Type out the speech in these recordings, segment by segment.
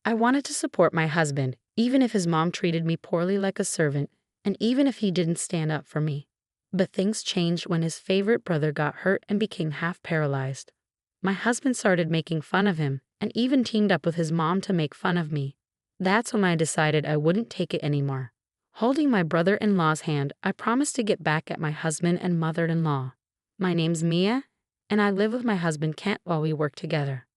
I wanted to support my husband, even if his mom treated me poorly like a servant, and even if he didn't stand up for me. But things changed when his favorite brother got hurt and became half paralyzed. My husband started making fun of him, and even teamed up with his mom to make fun of me. That's when I decided I wouldn't take it anymore. Holding my brother-in-law's hand, I promised to get back at my husband and mother-in-law. My name's Mia, and I live with my husband Kent while we work together.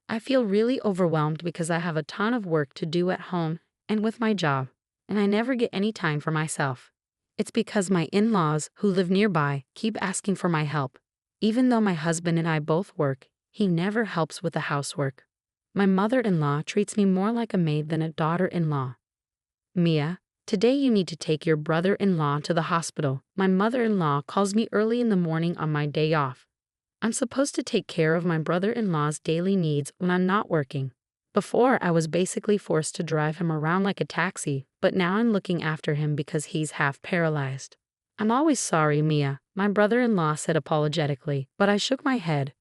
I feel really overwhelmed because I have a ton of work to do at home and with my job, and I never get any time for myself. It's because my in-laws, who live nearby, keep asking for my help. Even though my husband and I both work, he never helps with the housework. My mother-in-law treats me more like a maid than a daughter-in-law. Mia, today you need to take your brother-in-law to the hospital. My mother-in-law calls me early in the morning on my day off. I'm supposed to take care of my brother-in-law's daily needs when I'm not working. Before, I was basically forced to drive him around like a taxi, but now I'm looking after him because he's half paralyzed. I'm always sorry, Mia, my brother-in-law said apologetically, but I shook my head.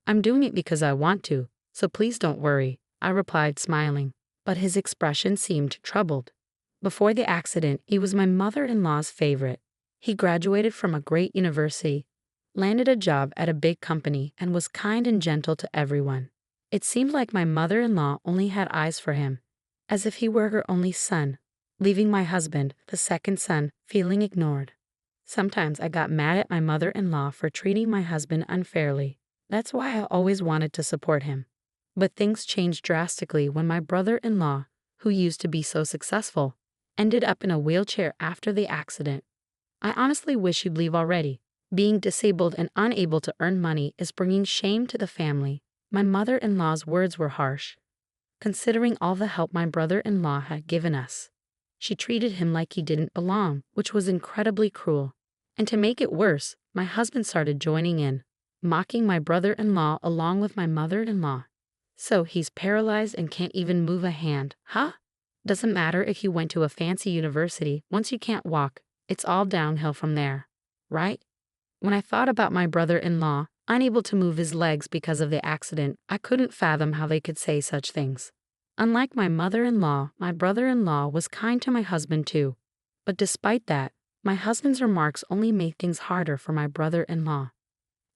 I'm doing it because I want to, so please don't worry, I replied smiling, but his expression seemed troubled. Before the accident, he was my mother-in-law's favorite. He graduated from a great university, landed a job at a big company, and was kind and gentle to everyone. It seemed like my mother-in-law only had eyes for him, as if he were her only son, leaving my husband, the second son, feeling ignored. Sometimes I got mad at my mother-in-law for treating my husband unfairly. That's why I always wanted to support him. But things changed drastically when my brother-in-law, who used to be so successful, ended up in a wheelchair after the accident. I honestly wish he'd leave already. Being disabled and unable to earn money is bringing shame to the family. My mother-in-law's words were harsh, considering all the help my brother-in-law had given us. She treated him like he didn't belong, which was incredibly cruel. And to make it worse, my husband started joining in, mocking my brother-in-law along with my mother-in-law. So he's paralyzed and can't even move a hand, huh? Doesn't matter if you went to a fancy university, once you can't walk, it's all downhill from there, right? When I thought about my brother-in-law, unable to move his legs because of the accident, I couldn't fathom how they could say such things. Unlike my mother-in-law, my brother-in-law was kind to my husband too. But despite that, my husband's remarks only made things harder for my brother-in-law.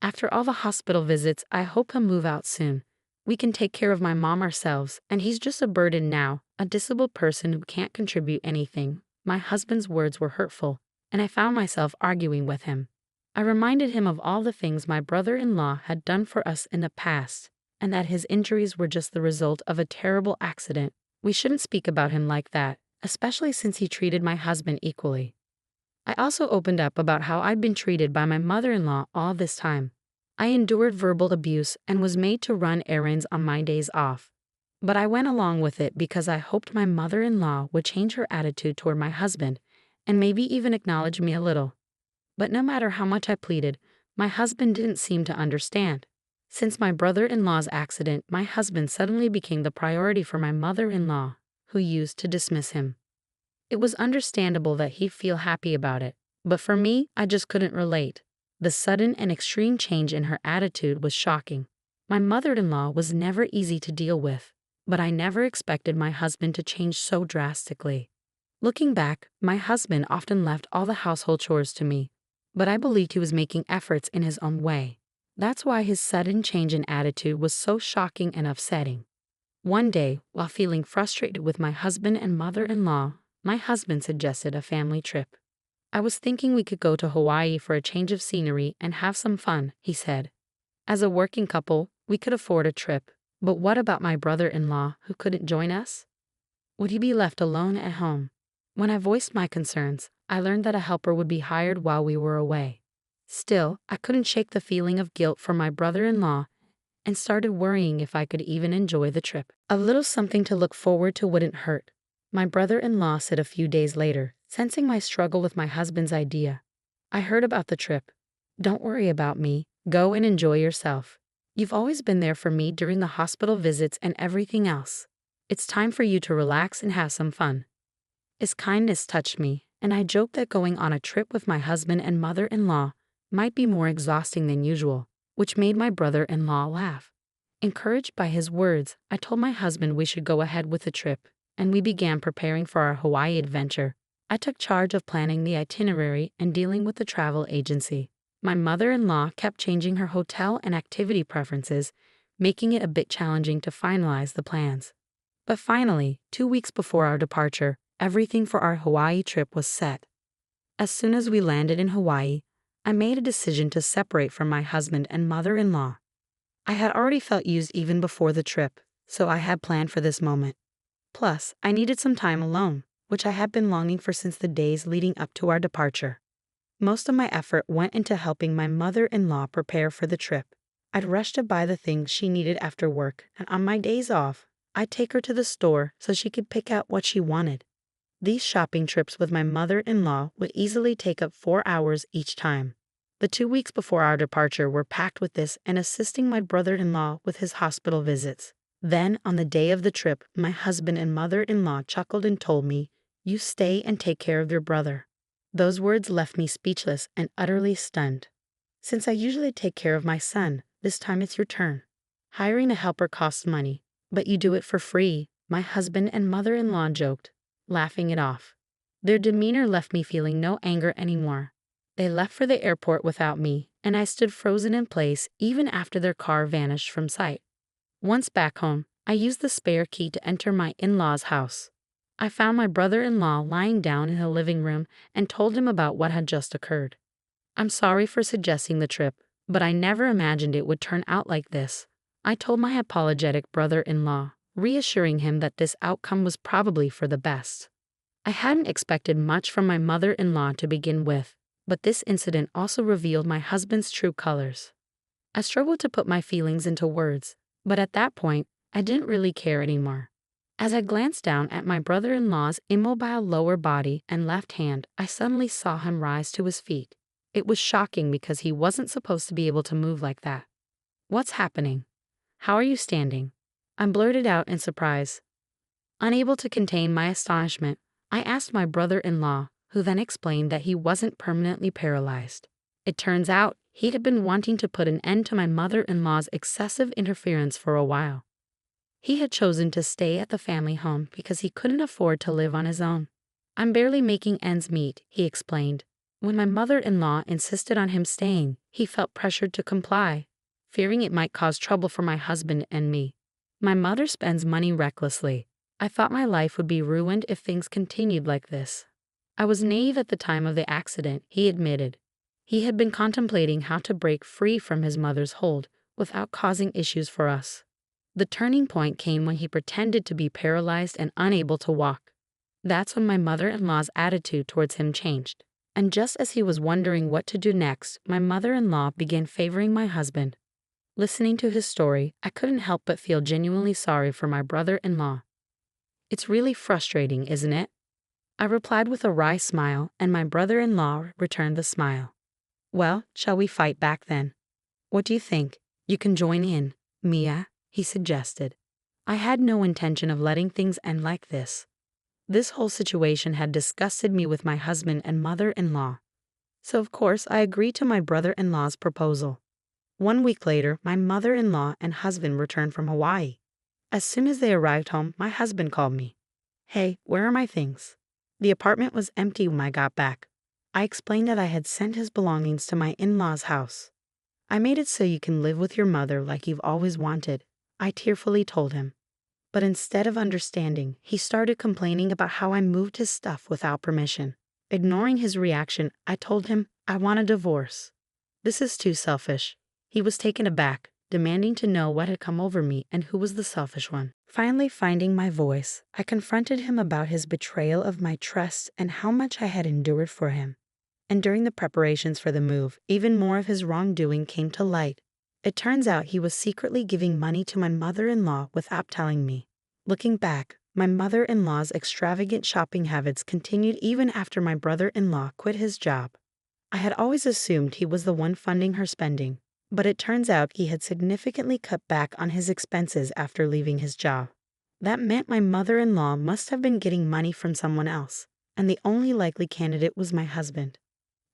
After all the hospital visits, I hope he'll move out soon. We can take care of my mom ourselves, and he's just a burden now, a disabled person who can't contribute anything. My husband's words were hurtful, and I found myself arguing with him. I reminded him of all the things my brother-in-law had done for us in the past, and that his injuries were just the result of a terrible accident. We shouldn't speak about him like that, especially since he treated my husband equally. I also opened up about how I'd been treated by my mother-in-law all this time. I endured verbal abuse and was made to run errands on my days off. But I went along with it because I hoped my mother-in-law would change her attitude toward my husband and maybe even acknowledge me a little. But no matter how much I pleaded, my husband didn't seem to understand. Since my brother-in-law's accident, my husband suddenly became the priority for my mother-in-law, who used to dismiss him. It was understandable that he'd feel happy about it, but for me, I just couldn't relate. The sudden and extreme change in her attitude was shocking. My mother-in-law was never easy to deal with, but I never expected my husband to change so drastically. Looking back, my husband often left all the household chores to me, but I believed he was making efforts in his own way. That's why his sudden change in attitude was so shocking and upsetting. One day, while feeling frustrated with my husband and mother-in-law, my husband suggested a family trip. I was thinking we could go to Hawaii for a change of scenery and have some fun, he said. As a working couple, we could afford a trip, but what about my brother-in-law who couldn't join us? Would he be left alone at home? When I voiced my concerns, I learned that a helper would be hired while we were away. Still, I couldn't shake the feeling of guilt for my brother-in-law and started worrying if I could even enjoy the trip. A little something to look forward to wouldn't hurt, my brother-in-law said a few days later, sensing my struggle with my husband's idea. I heard about the trip. Don't worry about me. Go and enjoy yourself. You've always been there for me during the hospital visits and everything else. It's time for you to relax and have some fun. His kindness touched me, and I joked that going on a trip with my husband and mother-in-law might be more exhausting than usual, which made my brother-in-law laugh. Encouraged by his words, I told my husband we should go ahead with the trip, and we began preparing for our Hawaii adventure. I took charge of planning the itinerary and dealing with the travel agency. My mother-in-law kept changing her hotel and activity preferences, making it a bit challenging to finalize the plans. But finally, 2 weeks before our departure, everything for our Hawaii trip was set. As soon as we landed in Hawaii, I made a decision to separate from my husband and mother-in-law. I had already felt used even before the trip, so I had planned for this moment. Plus, I needed some time alone, which I had been longing for since the days leading up to our departure. Most of my effort went into helping my mother-in-law prepare for the trip. I'd rush to buy the things she needed after work, and on my days off, I'd take her to the store so she could pick out what she wanted. These shopping trips with my mother-in-law would easily take up 4 hours each time. The 2 weeks before our departure were packed with this and assisting my brother-in-law with his hospital visits. Then, on the day of the trip, my husband and mother-in-law chuckled and told me, "You stay and take care of your brother." Those words left me speechless and utterly stunned. "Since I usually take care of my son, this time it's your turn. Hiring a helper costs money, but you do it for free," my husband and mother-in-law joked, laughing it off. Their demeanor left me feeling no anger anymore. They left for the airport without me, and I stood frozen in place even after their car vanished from sight. Once back home, I used the spare key to enter my in-laws' house. I found my brother-in-law lying down in the living room and told him about what had just occurred. "I'm sorry for suggesting the trip, but I never imagined it would turn out like this," I told my apologetic brother-in-law, reassuring him that this outcome was probably for the best. I hadn't expected much from my mother-in-law to begin with, but this incident also revealed my husband's true colors. I struggled to put my feelings into words, but at that point, I didn't really care anymore. As I glanced down at my brother-in-law's immobile lower body and left hand, I suddenly saw him rise to his feet. It was shocking because he wasn't supposed to be able to move like that. "What's happening? How are you standing?" I blurted out in surprise. Unable to contain my astonishment, I asked my brother-in-law, who then explained that he wasn't permanently paralyzed. It turns out he had been wanting to put an end to my mother-in-law's excessive interference for a while. He had chosen to stay at the family home because he couldn't afford to live on his own. "I'm barely making ends meet," he explained. When my mother-in-law insisted on him staying, he felt pressured to comply, fearing it might cause trouble for my husband and me. "My mother spends money recklessly. I thought my life would be ruined if things continued like this." I was naive at the time of the accident, he admitted. He had been contemplating how to break free from his mother's hold without causing issues for us. The turning point came when he pretended to be paralyzed and unable to walk. That's when my mother-in-law's attitude towards him changed. And just as he was wondering what to do next, my mother-in-law began favoring my husband. Listening to his story, I couldn't help but feel genuinely sorry for my brother-in-law. "It's really frustrating, isn't it?" I replied with a wry smile, and my brother-in-law returned the smile. "Well, shall we fight back then? What do you think? You can join in, Mia," he suggested. I had no intention of letting things end like this. This whole situation had disgusted me with my husband and mother-in-law. So of course I agreed to my brother-in-law's proposal. 1 week later, my mother-in-law and husband returned from Hawaii. As soon as they arrived home, my husband called me. "Hey, where are my things?" The apartment was empty when I got back. I explained that I had sent his belongings to my in-laws' house. "I made it so you can live with your mother like you've always wanted," I tearfully told him. But instead of understanding, he started complaining about how I moved his stuff without permission. Ignoring his reaction, I told him I want a divorce. "This is too selfish." He was taken aback, demanding to know what had come over me and who was the selfish one. Finally finding my voice, I confronted him about his betrayal of my trust and how much I had endured for him. And during the preparations for the move, even more of his wrongdoing came to light. It turns out he was secretly giving money to my mother-in-law without telling me. Looking back, my mother-in-law's extravagant shopping habits continued even after my brother-in-law quit his job. I had always assumed he was the one funding her spending, but it turns out he had significantly cut back on his expenses after leaving his job. That meant my mother-in-law must have been getting money from someone else, and the only likely candidate was my husband.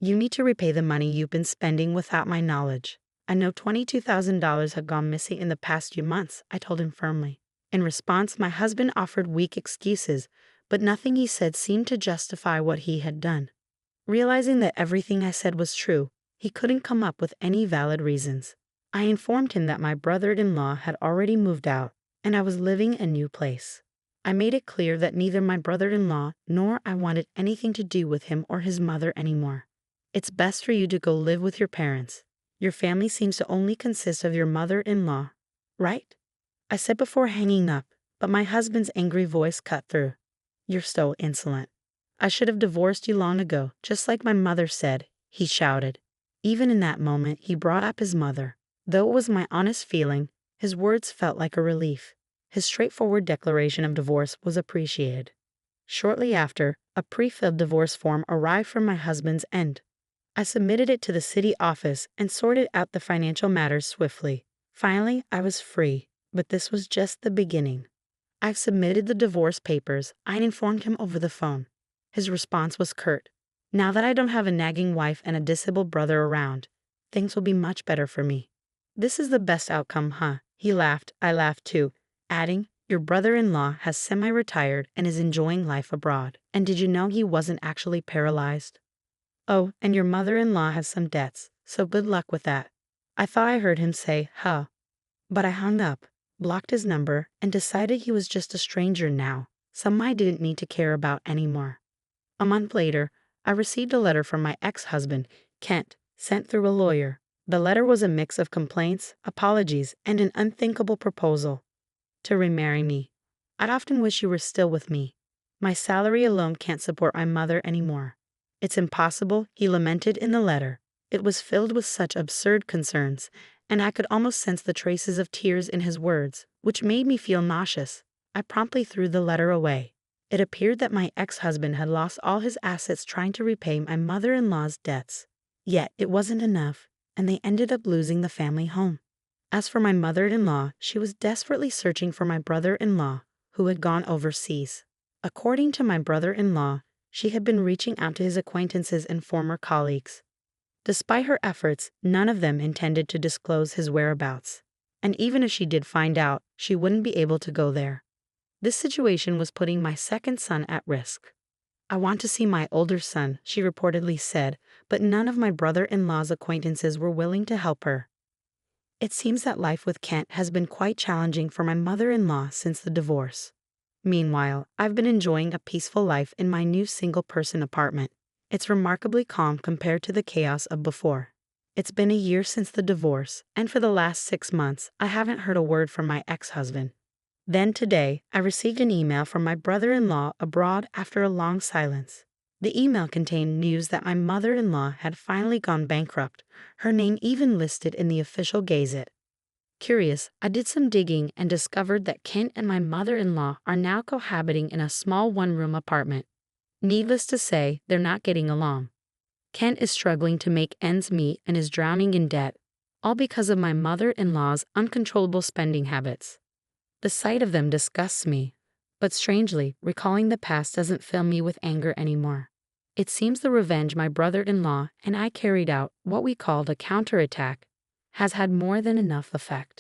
"You need to repay the money you've been spending without my knowledge," I know $22,000 had gone missing in the past few months, I told him firmly. In response, my husband offered weak excuses, but nothing he said seemed to justify what he had done. Realizing that everything I said was true, he couldn't come up with any valid reasons. I informed him that my brother-in-law had already moved out, and I was living in a new place. I made it clear that neither my brother-in-law nor I wanted anything to do with him or his mother anymore. It's best for you to go live with your parents. Your family seems to only consist of your mother-in-law, right? I said before hanging up, but my husband's angry voice cut through. You're so insolent. I should have divorced you long ago, just like my mother said, he shouted. Even in that moment, he brought up his mother. Though it was my honest feeling, his words felt like a relief. His straightforward declaration of divorce was appreciated. Shortly after, a pre-filled divorce form arrived from my husband's end. I submitted it to the city office and sorted out the financial matters swiftly. Finally, I was free, but this was just the beginning. I've submitted the divorce papers, I informed him over the phone. His response was curt. Now that I don't have a nagging wife and a disabled brother around, things will be much better for me. This is the best outcome, huh? He laughed, I laughed too, adding, your brother-in-law has semi-retired and is enjoying life abroad. And did you know he wasn't actually paralyzed? Oh, and your mother-in-law has some debts, so good luck with that. I thought I heard him say, huh. But I hung up, blocked his number, and decided he was just a stranger now, someone I didn't need to care about anymore. A month later, I received a letter from my ex-husband, Kent, sent through a lawyer. The letter was a mix of complaints, apologies, and an unthinkable proposal to remarry me. I'd often wish you were still with me. My salary alone can't support my mother anymore. It's impossible, he lamented in the letter. It was filled with such absurd concerns, and I could almost sense the traces of tears in his words, which made me feel nauseous. I promptly threw the letter away. It appeared that my ex-husband had lost all his assets trying to repay my mother-in-law's debts. Yet it wasn't enough, and they ended up losing the family home. As for my mother-in-law, she was desperately searching for my brother-in-law, who had gone overseas. According to my brother-in-law, she had been reaching out to his acquaintances and former colleagues. Despite her efforts, none of them intended to disclose his whereabouts. And even if she did find out, she wouldn't be able to go there. This situation was putting my second son at risk. I want to see my older son, she reportedly said, but none of my brother-in-law's acquaintances were willing to help her. It seems that life with Kent has been quite challenging for my mother-in-law since the divorce. Meanwhile, I've been enjoying a peaceful life in my new single-person apartment. It's remarkably calm compared to the chaos of before. It's been a year since the divorce, and for the last 6 months, I haven't heard a word from my ex-husband. Then today, I received an email from my brother-in-law abroad after a long silence. The email contained news that my mother-in-law had finally gone bankrupt, her name even listed in the official Gazette. Curious, I did some digging and discovered that Kent and my mother-in-law are now cohabiting in a small one-room apartment. Needless to say, they're not getting along. Kent is struggling to make ends meet and is drowning in debt, all because of my mother-in-law's uncontrollable spending habits. The sight of them disgusts me, but strangely, recalling the past doesn't fill me with anger anymore. It seems the revenge my brother-in-law and I carried out, what we called a counterattack, has had more than enough effect.